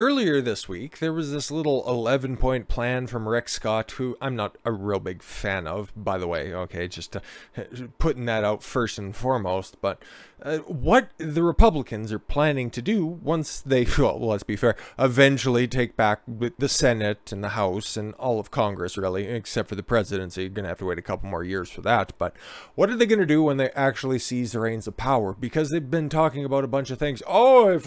Earlier this week, there was this little 11-point plan from Rick Scott, who I'm not a real big fan of, by the way, okay, just putting that out first and foremost, but what the Republicans are planning to do once they, well, let's be fair, eventually take back the Senate and the House and all of Congress, really, except for the presidency. You're going to have to wait a couple more years for that, but what are they going to do when they actually seize the reins of power? Because they've been talking about a bunch of things. Oh, if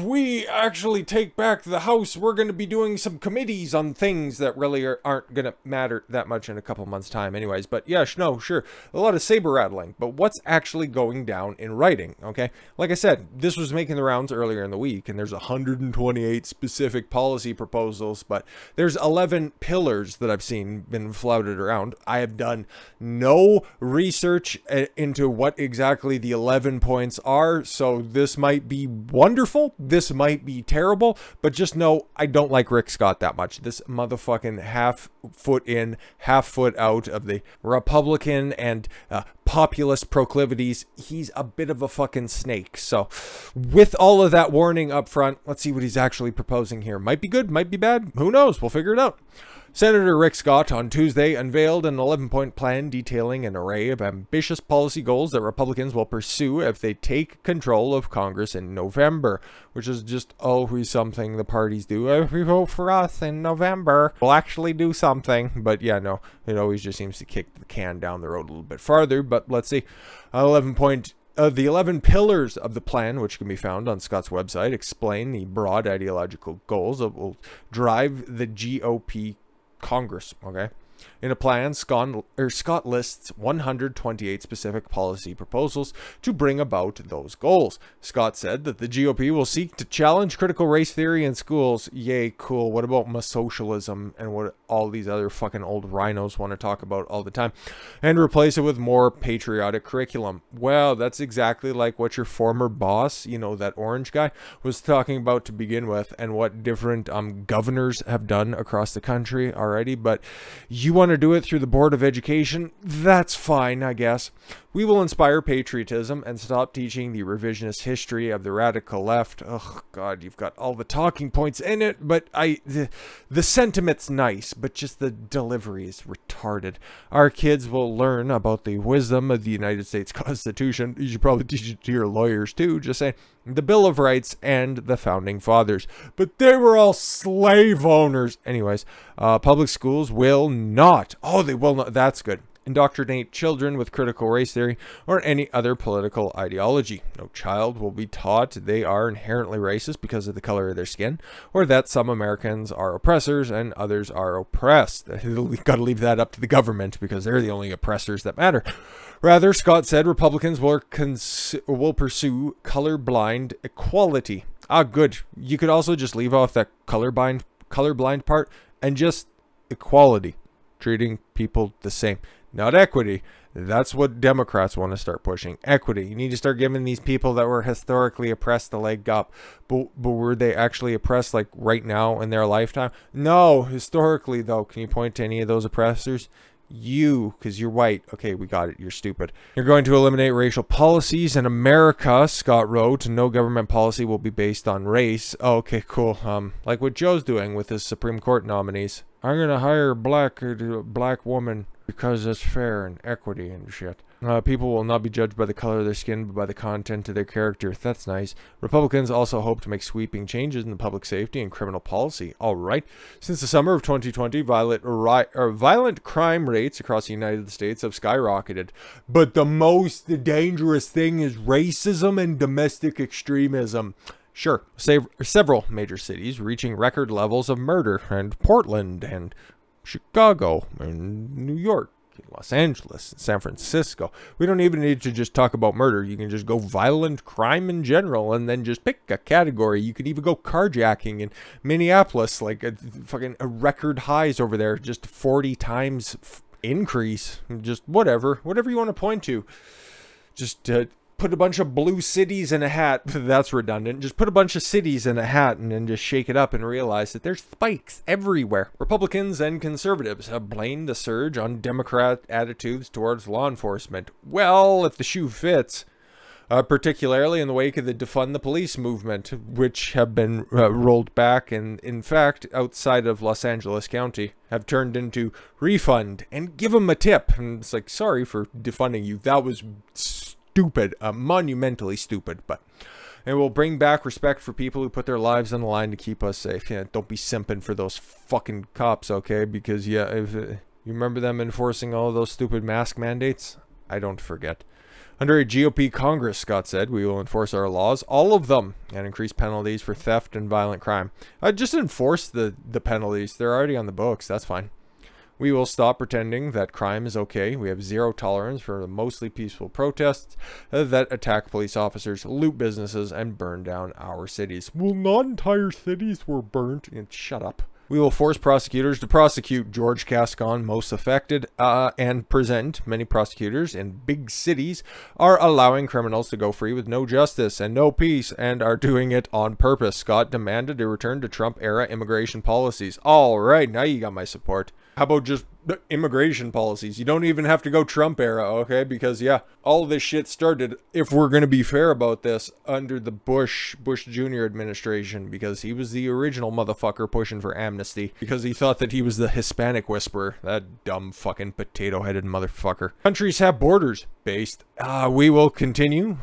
we actually take back the House, we're going to be doing some committees on things that really aren't going to matter that much in a couple months' time anyways. But yeah, no, sure, a lot of saber rattling. But what's actually going down in writing, okay? Like I said, this was making the rounds earlier in the week, and there's 128 specific policy proposals, but there's 11 pillars that I've seen been flouted around. I have done no research into what exactly the 11 points are, so this might be wonderful, this might be terrible, but just know I don't like Rick Scott that much. This motherfucking half foot in, half foot out of the Republican and populist proclivities, he's a bit of a fucking snake. So with all of that warning up front, let's see what he's actually proposing here. Might be good, might be bad, who knows, we'll figure it out. Senator Rick Scott on Tuesday unveiled an 11-point plan detailing an array of ambitious policy goals that Republicans will pursue if they take control of Congress in November, which is just always something the parties do. If you vote for us in November, we'll actually do something. But yeah, no, it always just seems to kick the can down the road a little bit farther. But let's see. The 11 pillars of the plan, which can be found on Scott's website, explain the broad ideological goals that will drive the GOP Congress, okay? In a plan, Scott lists 128 specific policy proposals to bring about those goals. Scott said that the GOP will seek to challenge critical race theory in schools. Yay, cool. What about socialism and what all these other fucking old RINOs want to talk about all the time? And replace it with more patriotic curriculum. Well, that's exactly like what your former boss, you know, that orange guy, was talking about to begin with, and what different governors have done across the country already. But you want to do it through the Board of Education? That's fine, I guess. We will inspire patriotism and stop teaching the revisionist history of the radical left. Oh God, you've got all the talking points in it, but the sentiment's nice, but just the delivery is retarded. Our kids will learn about the wisdom of the United States Constitution. You should probably teach it to your lawyers too, just saying. The Bill of Rights and the Founding Fathers. But they were all slave owners. Anyways, public schools will not. Oh, they will not. That's good. Indoctrinate children with critical race theory or any other political ideology. No child will be taught they are inherently racist because of the color of their skin, or that some Americans are oppressors and others are oppressed. We've got to leave that up to the government because they're the only oppressors that matter. Rather, Scott said Republicans will pursue colorblind equality. Ah, good. You could also just leave off that colorblind part and just equality, treating people the same. Not equity. That's what Democrats want to start pushing. Equity. You need to start giving these people that were historically oppressed the leg up. But were they actually oppressed like right now in their lifetime? No. Historically, though, can you point to any of those oppressors? You, because you're white. Okay, we got it. You're stupid. You're going to eliminate racial policies in America, Scott wrote. No government policy will be based on race. Oh, okay, cool. Like what Joe's doing with his Supreme Court nominees. I'm going to hire a black woman because it's fair and equity and shit. People will not be judged by the color of their skin, but by the content of their character. That's nice. Republicans also hope to make sweeping changes in the public safety and criminal policy. All right. Since the summer of 2020, violent crime rates across the United States have skyrocketed. But the most dangerous thing is racism and domestic extremism. Sure, several major cities reaching record levels of murder, and Portland and Chicago and New York, Los Angeles, San Francisco. We don't even need to just talk about murder. You can just go violent crime in general and then just pick a category. You could even go carjacking in Minneapolis, like fucking record highs over there, just 40 times increase. Just whatever you want to point to. Just put a bunch of blue cities in a hat. That's redundant. Just put a bunch of cities in a hat and then just shake it up and realize that there's spikes everywhere. Republicans and conservatives have blamed the surge on Democrat attitudes towards law enforcement. Well, if the shoe fits. particularly in the wake of the defund the police movement, which have been rolled back and, in fact, outside of Los Angeles County, have turned into refund and give them a tip. And it's like, sorry for defunding you. That was stupid, monumentally stupid, but it will bring back respect for people who put their lives on the line to keep us safe. Yeah, don't be simping for those fucking cops, okay? Because, yeah, if you remember them enforcing all those stupid mask mandates? I don't forget. Under a GOP Congress, Scott said, we will enforce our laws, all of them, and increase penalties for theft and violent crime. Just enforce the penalties. They're already on the books. That's fine. We will stop pretending that crime is okay. We have zero tolerance for the mostly peaceful protests that attack police officers, loot businesses, and burn down our cities. Well, not entire cities were burnt. Shut up. We will force prosecutors to prosecute George Gascon most affected and present. Many prosecutors in big cities are allowing criminals to go free with no justice and no peace and are doing it on purpose. Scott demanded a return to Trump-era immigration policies. All right, now you got my support. How about just immigration policies? You don't even have to go Trump era, okay? Because, yeah, all this shit started, if we're going to be fair about this, under the Bush Jr. administration, because he was the original motherfucker pushing for amnesty, because he thought that he was the Hispanic whisperer. That dumb fucking potato-headed motherfucker. Countries have borders. Based. We will continue,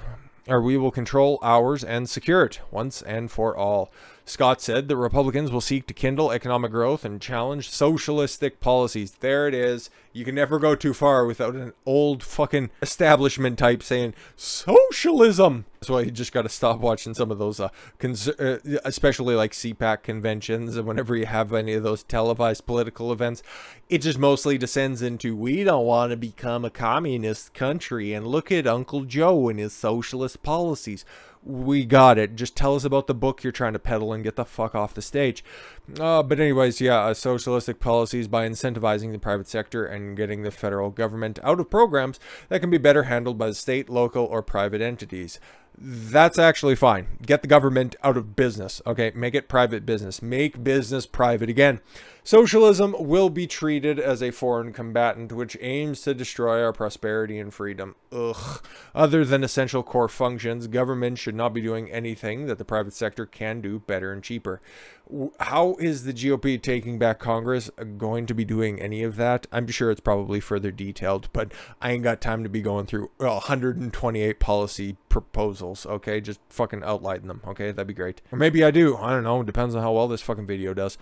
or we will control ours and secure it once and for all. Scott said the Republicans will seek to kindle economic growth and challenge socialistic policies. There it is. You can never go too far without an old fucking establishment type saying socialism. That's why you just got to stop watching some of those, especially like CPAC conventions, and whenever you have any of those televised political events, it just mostly descends into, we don't want to become a communist country, and look at Uncle Joe and his socialist policies. We got it. Just tell us about the book you're trying to peddle and get the fuck off the stage. But anyways, yeah, socialistic policies by incentivizing the private sector and getting the federal government out of programs that can be better handled by the state, local, or private entities. That's actually fine. Get the government out of business, okay? Make it private business. Make business private again. Socialism will be treated as a foreign combatant which aims to destroy our prosperity and freedom. Ugh. Other than essential core functions, government should not be doing anything that the private sector can do better and cheaper. How is the GOP taking back Congress going to be doing any of that? I'm sure it's probably further detailed, but I ain't got time to be going through 128 policy proposals, okay? Just fucking outline them, okay? That'd be great. Or maybe I do. I don't know. Depends on how well this fucking video does.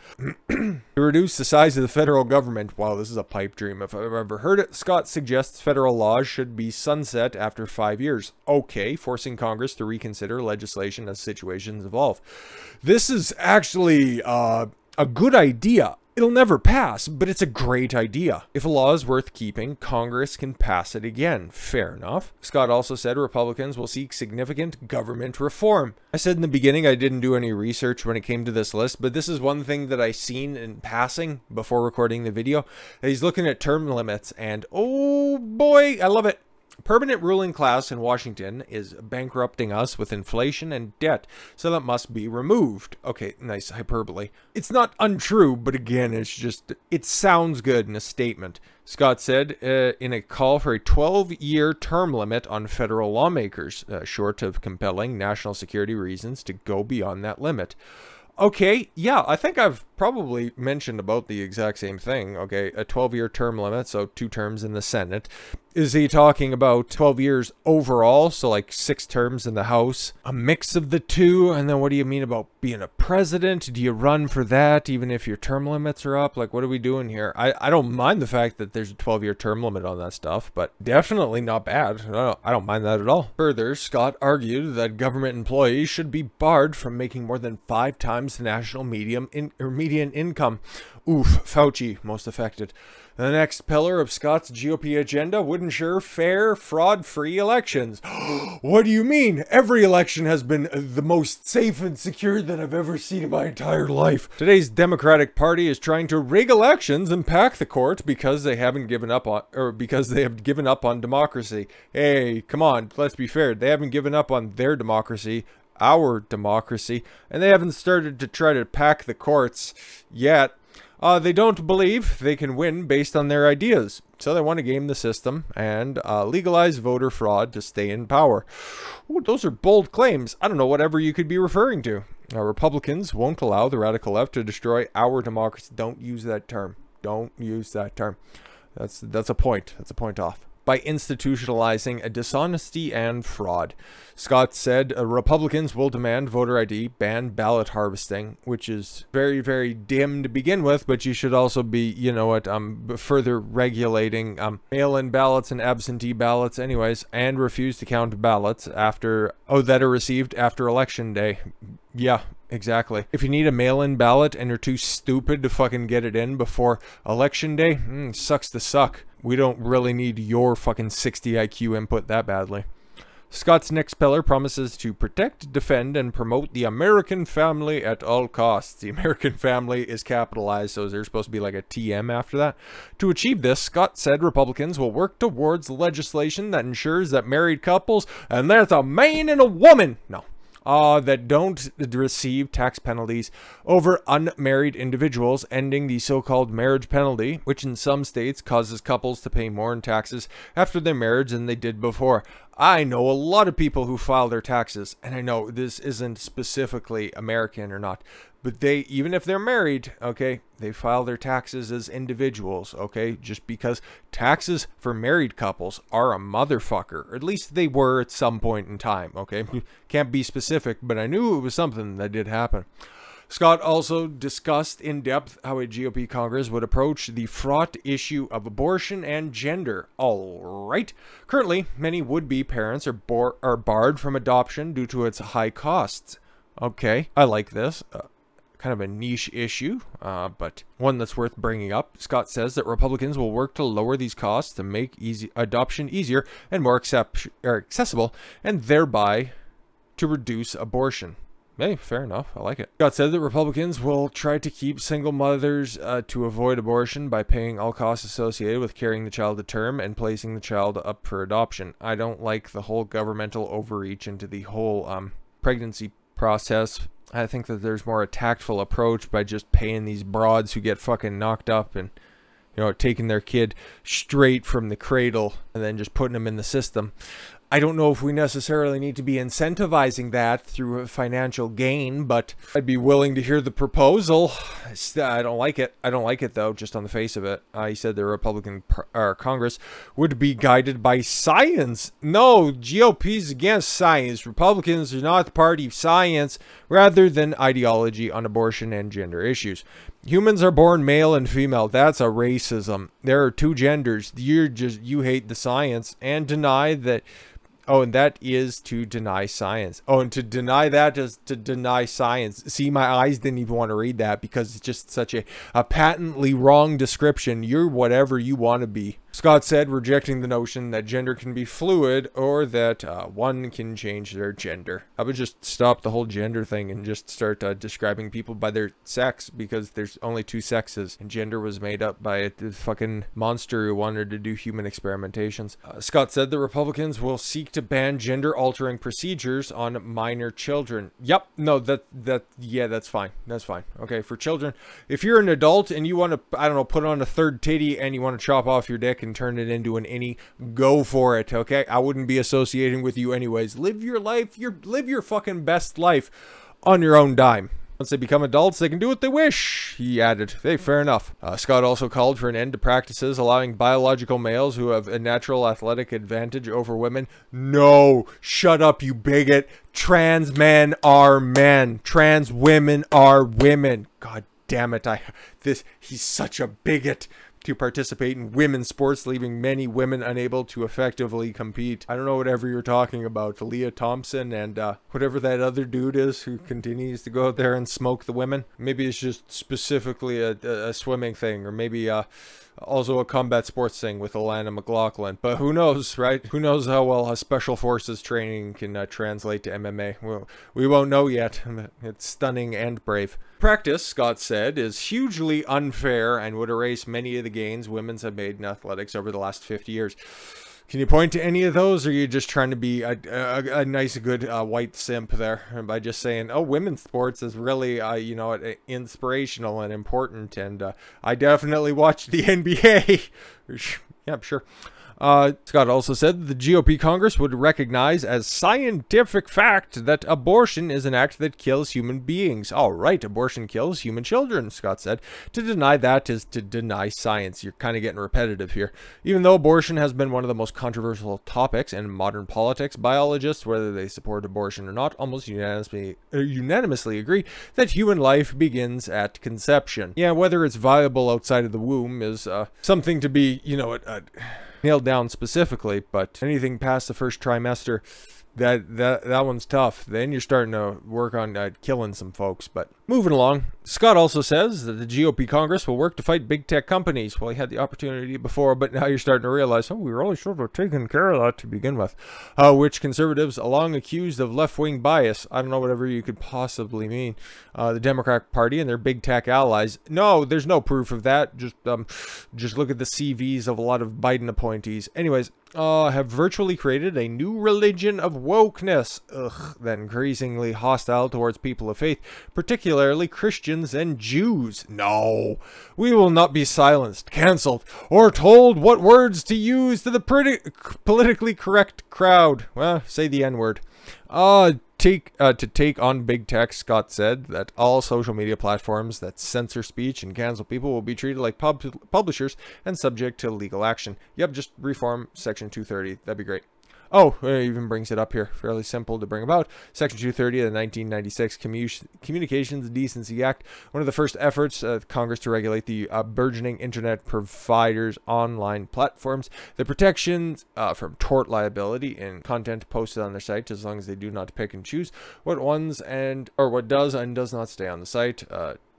To reduce the size of the federal government. Wow, this is a pipe dream if I've ever heard it. Scott suggests federal laws should be sunset after 5 years. Okay, forcing Congress to reconsider legislation as situations evolve. This is actually a good idea. It'll never pass, but it's a great idea. If a law is worth keeping, Congress can pass it again. Fair enough. Scott also said Republicans will seek significant government reform. I said in the beginning I didn't do any research when it came to this list, but this is one thing that I seen in passing before recording the video. He's looking at term limits, and oh boy, I love it. Permanent ruling class in Washington is bankrupting us with inflation and debt, so that must be removed. Okay, nice hyperbole. It's not untrue, but again, it's just, it sounds good in a statement. Scott said in a call for a 12-year term limit on federal lawmakers, short of compelling national security reasons to go beyond that limit. Okay, yeah, I think I've probably mentioned about the exact same thing. Okay, a 12-year term limit, so 2 terms in the Senate. Is he talking about 12 years overall, so like 6 terms in the House? A mix of the two, and then what do you mean about being a president? Do you run for that even if your term limits are up? Like, what are we doing here? I don't mind the fact that there's a 12-year term limit on that stuff, but definitely not bad. I don't mind that at all. Further, Scott argued that government employees should be barred from making more than 5 times the national median income. Oof, Fauci, most affected. The next pillar of Scott's GOP agenda would ensure fair, fraud-free elections. What do you mean? Every election has been the most safe and secure that I've ever seen in my entire life. Today's Democratic Party is trying to rig elections and pack the court because they haven't given up on, or because they have given up on democracy. Hey, come on, let's be fair. They haven't given up on their democracy, our democracy, and they haven't started to try to pack the courts yet. They don't believe they can win based on their ideas. So they want to game the system and legalize voter fraud to stay in power. Ooh, those are bold claims. I don't know whatever you could be referring to. Republicans won't allow the radical left to destroy our democracy. Don't use that term. Don't use that term. That's a point. That's a point off. By institutionalizing a dishonesty and fraud. Scott said Republicans will demand voter ID, ban ballot harvesting, which is very, very dim to begin with, but you should also be, you know what, further regulating mail-in ballots and absentee ballots anyways, and refuse to count ballots after, that are received after election day. Yeah, exactly. If you need a mail-in ballot and you're too stupid to fucking get it in before election day, sucks to suck. We don't really need your fucking 60 IQ input that badly. Scott's next pillar promises to protect, defend, and promote the American family at all costs. The American family is capitalized, so there's supposed to be like a TM after that. To achieve this, Scott said Republicans will work towards legislation that ensures that married couples, and there's a man and a woman, that don't receive tax penalties over unmarried individuals, ending the so-called marriage penalty, which in some states causes couples to pay more in taxes after their marriage than they did before. I know a lot of people who file their taxes, and I know this isn't specifically American or not, but they, even if they're married, okay, they file their taxes as individuals, okay, just because taxes for married couples are a motherfucker, or at least they were at some point in time, okay? Can't be specific, but I knew it was something that did happen. Scott also discussed in depth how a GOP Congress would approach the fraught issue of abortion and gender. All right. Currently, many would-be parents are barred from adoption due to its high costs. Okay, I like this. Kind of a niche issue, but one that's worth bringing up. Scott says that Republicans will work to lower these costs to make adoption easier and more accessible, and thereby to reduce abortion. Hey, fair enough. I like it. Scott said that Republicans will try to keep single mothers to avoid abortion by paying all costs associated with carrying the child to term and placing the child up for adoption. I don't like the whole governmental overreach into the whole pregnancy process. I think that there's more a tactful approach by just paying these broads who get fucking knocked up and, you know, taking their kid straight from the cradle and then just putting them in the system. I don't know if we necessarily need to be incentivizing that through financial gain, but I'd be willing to hear the proposal. I don't like it. I don't like it, though, just on the face of it. He said the Republican Congress would be guided by science. No, GOP's against science. Republicans are not the party of science, rather than ideology on abortion and gender issues. Humans are born male and female. That's a racism. There are two genders. You hate the science and deny that. Oh, and that is to deny science. Oh, and to deny that is to deny science. See, my eyes didn't even want to read that because it's just such a patently wrong description. You're whatever you want to be. Scott said, rejecting the notion that gender can be fluid or that one can change their gender. I would just stop the whole gender thing and just start describing people by their sex, because there's only two sexes and gender was made up by a fucking monster who wanted to do human experimentations. Scott said the Republicans will seek to ban gender altering procedures on minor children. Yep, no, yeah, that's fine. That's fine. Okay, for children, if you're an adult and you want to, I don't know, put on a third titty and you want to chop off your dick and turn it into an innie, go for it, okay? I wouldn't be associating with you anyways. Live your life, live your fucking best life on your own dime. Once they become adults, they can do what they wish, he added. Hey, fair enough. Scott also called for an end to practices allowing biological males who have a natural athletic advantage over women. No, shut up, you bigot. Trans men are men. Trans women are women. God damn it, he's such a bigot. To participate in women's sports, leaving many women unable to effectively compete. I don't know whatever you're talking about. Leah Thompson and whatever that other dude is who continues to go out there and smoke the women. Maybe it's just specifically a swimming thing, or maybe also a combat sports thing with Alana McLaughlin. But who knows, right? Who knows how well a special forces training can translate to MMA? Well, we won't know yet. It's stunning and brave. Practice, Scott said, is hugely unfair and would erase many of the gains women have made in athletics over the last 50 years. Can you point to any of those, or are you just trying to be a nice, good white simp there by just saying, oh, women's sports is really, you know, inspirational and important, and I definitely watch the NBA. Yeah, sure. Scott also said the GOP Congress would recognize as scientific fact that abortion is an act that kills human beings. All right, abortion kills human children, Scott said. To deny that is to deny science. You're kind of getting repetitive here. Even though abortion has been one of the most controversial topics in modern politics, biologists, whether they support abortion or not, almost unanimously agree that human life begins at conception. Yeah, whether it's viable outside of the womb is something to be, you know, nailed down specifically, but anything past the first trimester, that one's tough. Then you're starting to work on killing some folks. But moving along, Scott also says that the GOP Congress will work to fight big tech companies. Well, he had the opportunity before, but now you're starting to realize, oh, we really should have taken care of that to begin with. Which conservatives, long accused of left-wing bias, I don't know, whatever you could possibly mean, the Democratic Party and their big tech allies. No, there's no proof of that. Just look at the CVs of a lot of Biden appointees. Anyways, have virtually created a new religion of wokeness, that increasingly hostile towards people of faith, particularly Christians and Jews. No, we will not be silenced, cancelled, or told what words to use to the politically correct crowd. Well, say the N-word. To take on big tech, Scott said that all social media platforms that censor speech and cancel people will be treated like publishers and subject to legal action. Yep, just reform Section 230. That'd be great. Oh, it even brings it up here. Fairly simple to bring about. Section 230 of the 1996 Communications Decency Act, one of the first efforts of Congress to regulate the burgeoning internet providers' online platforms. The protections from tort liability in content posted on their site, as long as they do not pick and choose what does and does not stay on the site.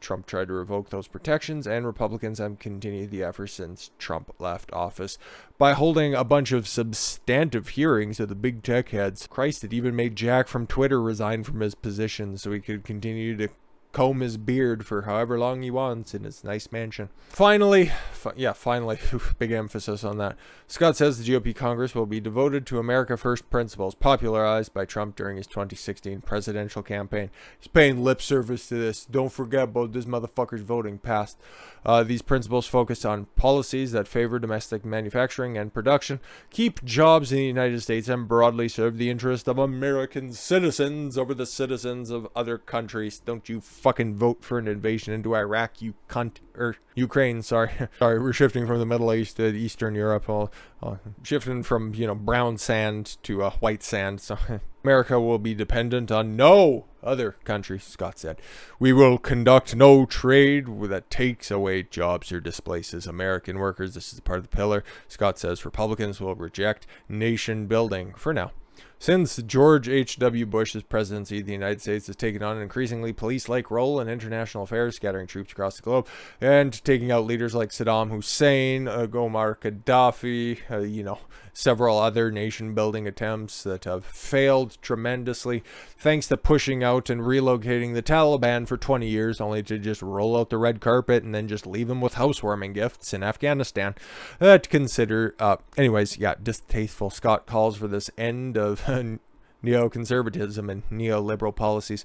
Trump tried to revoke those protections, and Republicans have continued the effort since Trump left office by holding a bunch of substantive hearings of the big tech heads. Christ, it even made Jack from Twitter resign from his position so he could continue to comb his beard for however long he wants in his nice mansion. Finally, big emphasis on that. Scott says the GOP Congress will be devoted to America First principles popularized by Trump during his 2016 presidential campaign. He's paying lip service to this. Don't forget about this motherfucker's voting past. These principles focus on policies that favor domestic manufacturing and production, keep jobs in the United States, and broadly serve the interest of American citizens over the citizens of other countries. Don't you fucking vote for an invasion into Iraq, you cunt. Or Ukraine, sorry. Sorry, we're shifting from the Middle East to Eastern Europe. Shifting from, you know, brown sand to white sand. So America will be dependent on no other country, Scott said. We will conduct no trade that takes away jobs or displaces American workers. This is part of the pillar. Scott says Republicans will reject nation building for now. Since George H.W. Bush's presidency, the United States has taken on an increasingly police-like role in international affairs, scattering troops across the globe and taking out leaders like Saddam Hussein, Muammar Gaddafi, several other nation-building attempts that have failed tremendously, thanks to pushing out and relocating the Taliban for 20 years, only to just roll out the red carpet and then just leave them with housewarming gifts in Afghanistan. Anyways, distasteful. Scott calls for this end of neoconservatism and neoliberal policies.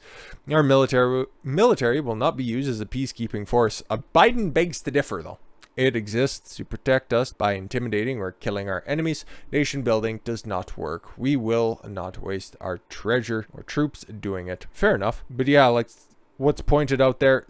Our military will not be used as a peacekeeping force. Biden begs to differ, though. It exists to protect us by intimidating or killing our enemies. Nation building does not work. We will not waste our treasure or troops doing it. Fair enough. But yeah, like what's pointed out there,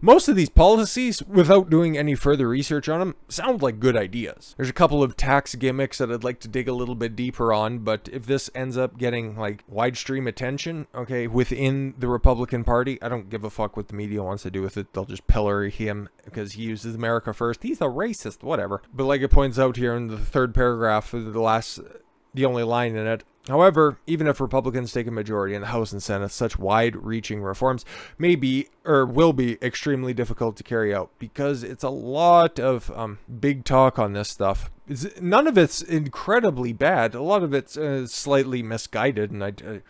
most of these policies, without doing any further research on them, sound like good ideas. There's a couple of tax gimmicks that I'd like to dig a little bit deeper on, but if this ends up getting like wide stream attention, okay, within the Republican Party, I don't give a fuck what the media wants to do with it. They'll just pillory him because he uses America first. He's a racist, whatever. But like it points out here in the third paragraph, the only line in it, however, even if Republicans take a majority in the House and Senate, such wide-reaching reforms will be extremely difficult to carry out because it's a lot of big talk on this stuff. None of it's incredibly bad. A lot of it's slightly misguided, and I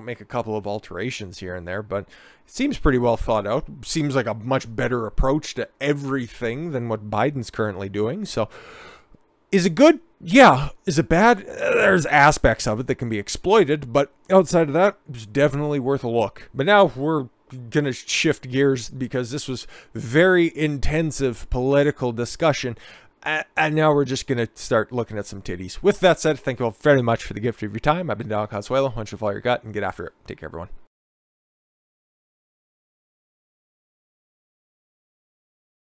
make a couple of alterations here and there, but it seems pretty well thought out. Seems like a much better approach to everything than what Biden's currently doing. So Is it good? Yeah. Is it bad? There's aspects of it that can be exploited, but outside of that, it's definitely worth a look. But now we're gonna shift gears because this was very intensive political discussion. And now we're just going to start looking at some titties. With that said, thank you all very much for the gift of your time. I've been Don Consuelo. Why don't you follow your gut and get after it. Take care, everyone.